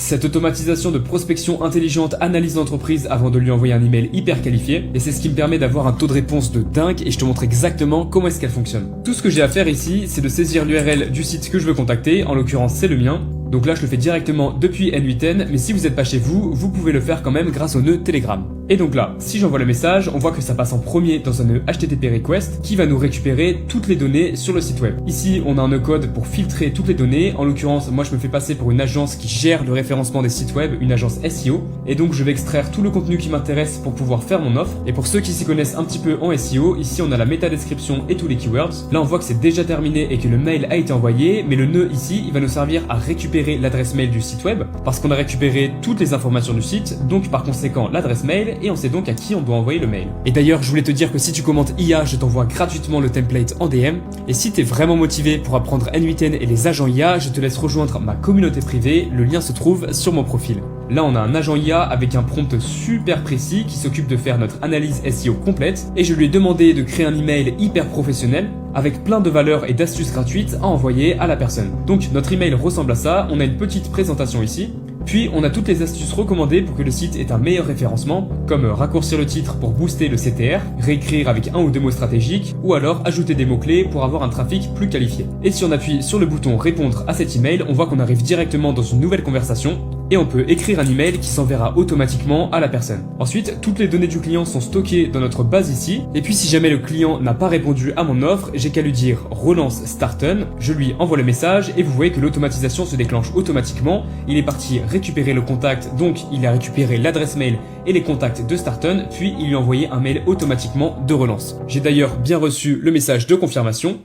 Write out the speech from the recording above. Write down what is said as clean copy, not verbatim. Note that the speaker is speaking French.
Cette automatisation de prospection intelligente analyse l'entreprise avant de lui envoyer un email hyper qualifié, et c'est ce qui me permet d'avoir un taux de réponse de dingue, et je te montre exactement comment est-ce qu'elle fonctionne. Tout ce que j'ai à faire ici, c'est de saisir l'URL du site que je veux contacter, en l'occurrence c'est le mien. Donc là je le fais directement depuis N8N, mais si vous n'êtes pas chez vous, vous pouvez le faire quand même grâce au nœud Telegram. Et donc là, si j'envoie le message, on voit que ça passe en premier dans un nœud HTTP request qui va nous récupérer toutes les données sur le site web. Ici, on a un nœud code pour filtrer toutes les données. En l'occurrence, moi je me fais passer pour une agence qui gère le référencement des sites web, une agence SEO. Et donc je vais extraire tout le contenu qui m'intéresse pour pouvoir faire mon offre. Et pour ceux qui s'y connaissent un petit peu en SEO, ici on a la métadescription et tous les keywords. Là on voit que c'est déjà terminé et que le mail a été envoyé, mais le nœud ici, il va nous servir à récupérer l'adresse mail du site web parce qu'on a récupéré toutes les informations du site, donc par conséquent l'adresse mail, et on sait donc à qui on doit envoyer le mail. Et d'ailleurs, je voulais te dire que si tu commentes IA, je t'envoie gratuitement le template en DM. Et si t'es vraiment motivé pour apprendre N8N et les agents IA, je te laisse rejoindre ma communauté privée. Le lien se trouve sur mon profil. Là, on a un agent IA avec un prompt super précis qui s'occupe de faire notre analyse SEO complète. Et je lui ai demandé de créer un email hyper professionnel avec plein de valeurs et d'astuces gratuites à envoyer à la personne. Donc notre email ressemble à ça. On a une petite présentation ici. Puis on a toutes les astuces recommandées pour que le site ait un meilleur référencement, comme raccourcir le titre pour booster le CTR, réécrire avec un ou deux mots stratégiques, ou alors ajouter des mots-clés pour avoir un trafic plus qualifié. Et si on appuie sur le bouton répondre à cet email, on voit qu'on arrive directement dans une nouvelle conversation, et on peut écrire un email qui s'enverra automatiquement à la personne. Ensuite, toutes les données du client sont stockées dans notre base ici, et puis si jamais le client n'a pas répondu à mon offre, j'ai qu'à lui dire relance Starten, je lui envoie le message, et vous voyez que l'automatisation se déclenche automatiquement. Il est parti récupérer le contact, donc il a récupéré l'adresse mail et les contacts de Starten, puis il lui a envoyé un mail automatiquement de relance. J'ai d'ailleurs bien reçu le message de confirmation.